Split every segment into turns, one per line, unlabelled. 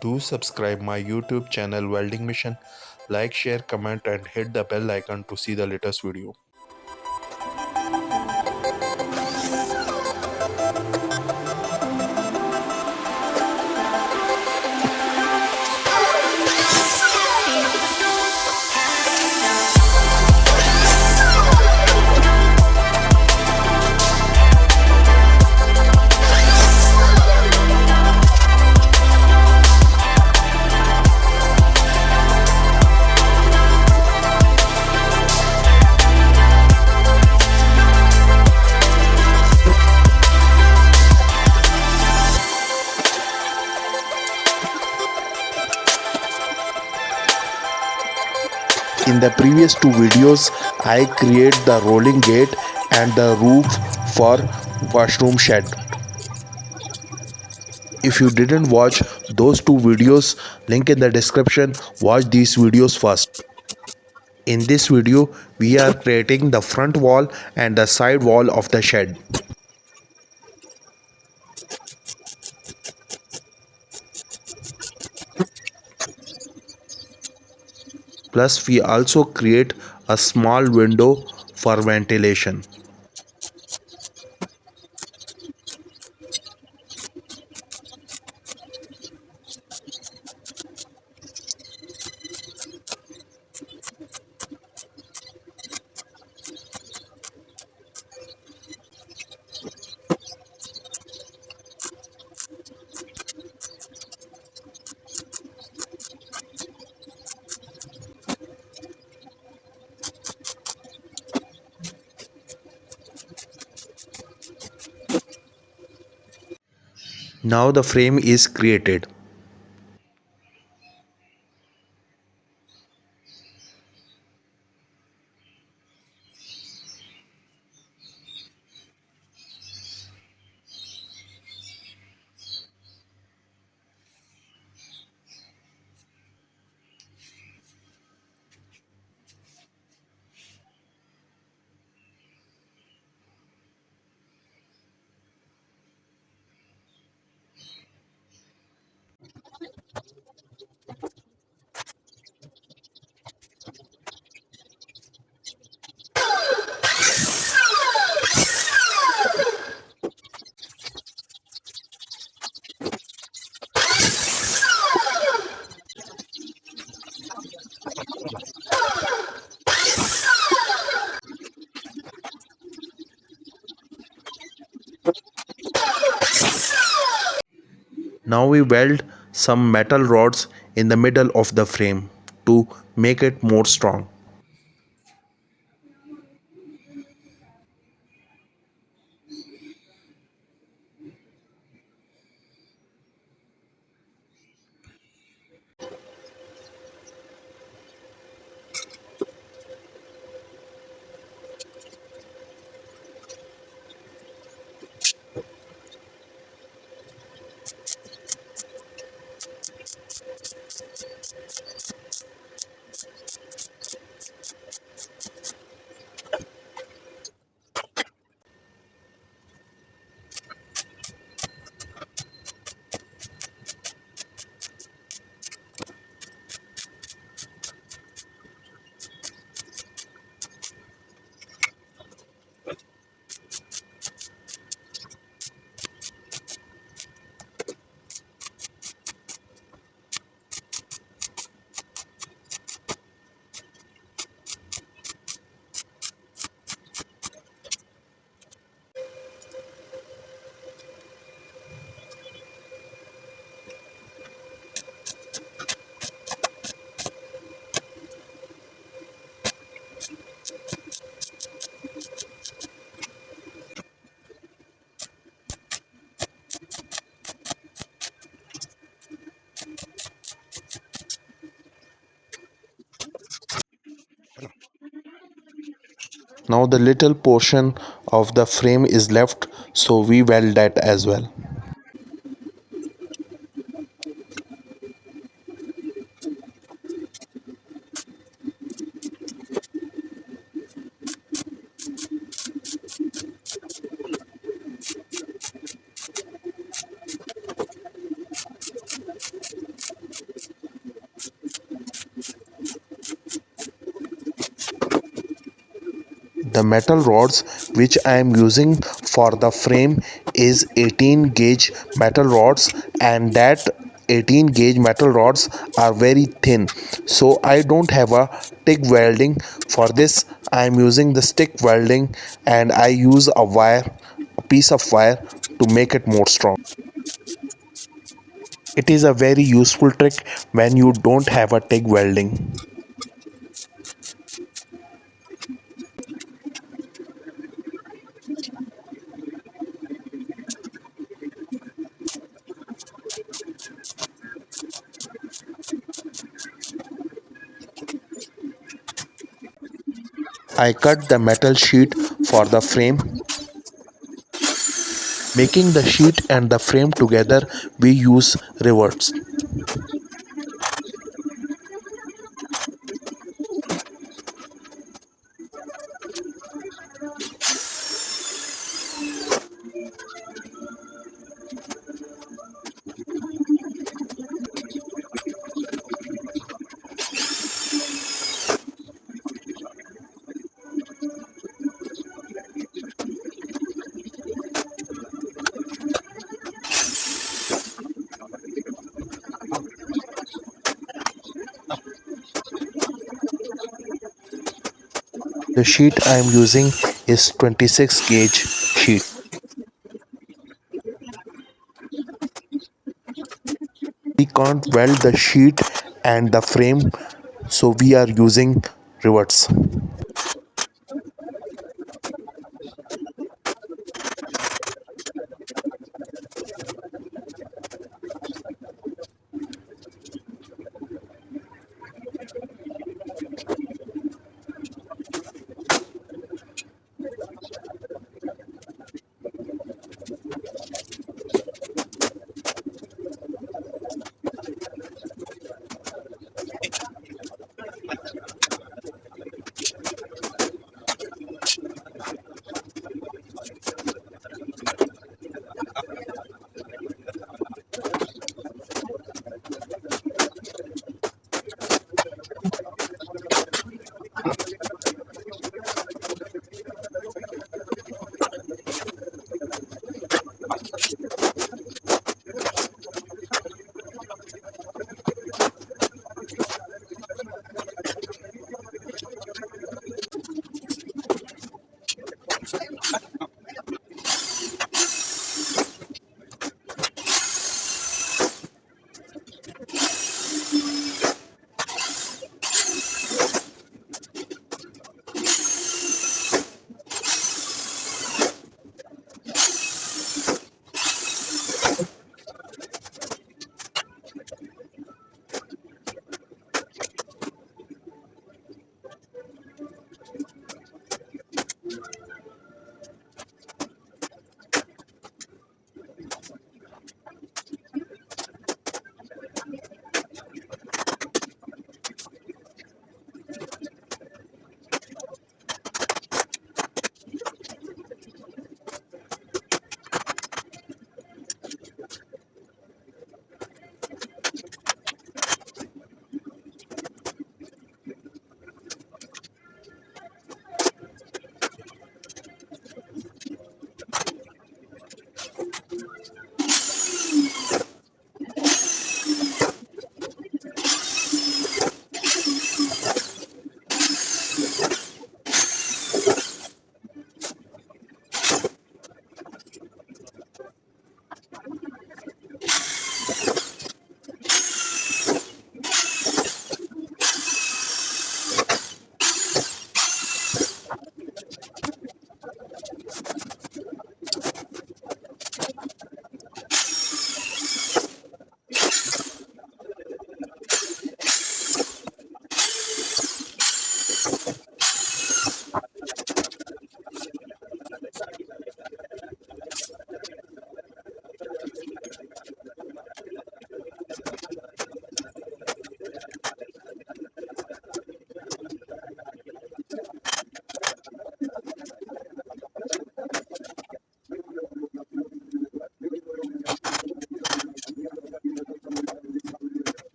Do subscribe my YouTube channel Welding Mission. Like, share, comment and hit the bell icon to see the latest video. In the previous two videos, I create the rolling gate and the roof for washroom shed. If you didn't watch those two videos, link in the description, watch these videos first. In this video, we are creating the front wall and the side wall of the shed. Plus, we also create a small window for ventilation. Now the frame is created. Now we weld some metal rods in the middle of the frame to make it more strong. Now the little portion of the frame is left, so we weld that as well. The metal rods which I am using for the frame is 18 gauge metal rods, and that 18 gauge metal rods are very thin, so I don't have a TIG welding. For this I am using the stick welding, and I use a piece of wire to make it more strong. It is a very useful trick when you don't have a TIG welding. I cut the metal sheet for the frame. Making the sheet and the frame together, we use rivets. The sheet I am using is 26 gauge sheet. We can't weld the sheet and the frame, so we are using rivets.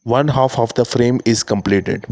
One half of the frame is completed.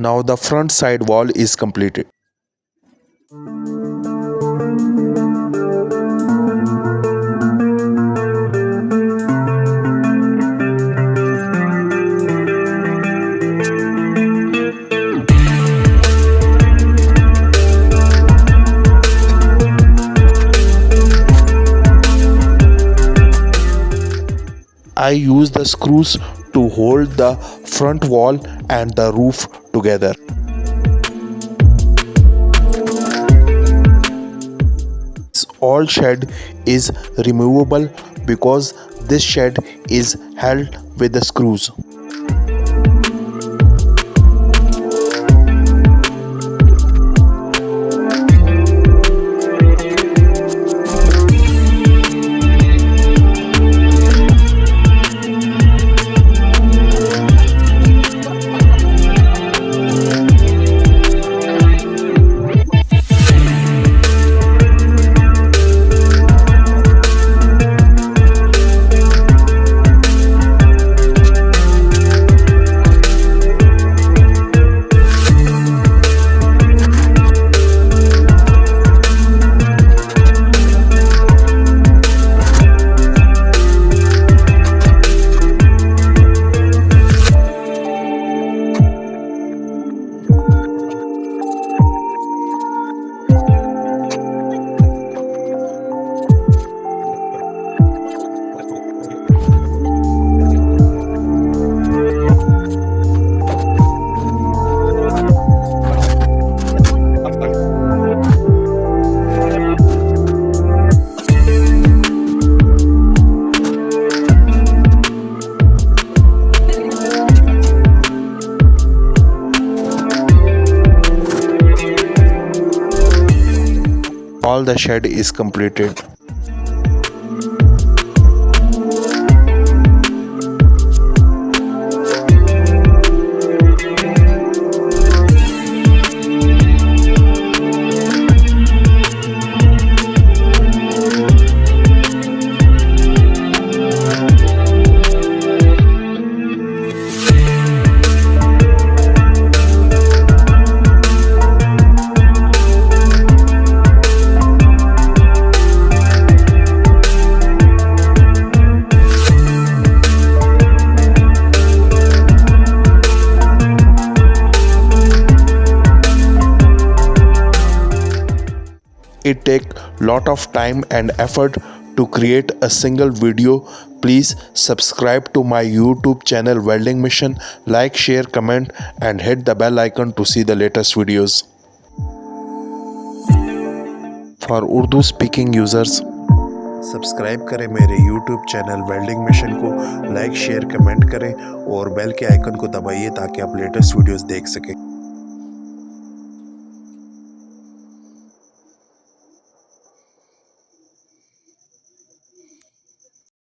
Now the front side wall is completed. I use the screws to hold the front wall and the roof together. All shed is removable because this shed is held with the screws. All the shed is completed. it take lot of time and effort to create a single video. Please subscribe to my YouTube channel Welding Mission, like, share, comment and hit the bell icon to see the latest videos. For Urdu speaking users, subscribe करें मेरे YouTube channel welding mission को, like share comment करें और bell के icon को दबाइए ताकि आप लेटेस्ट वीडियोस देख सकें।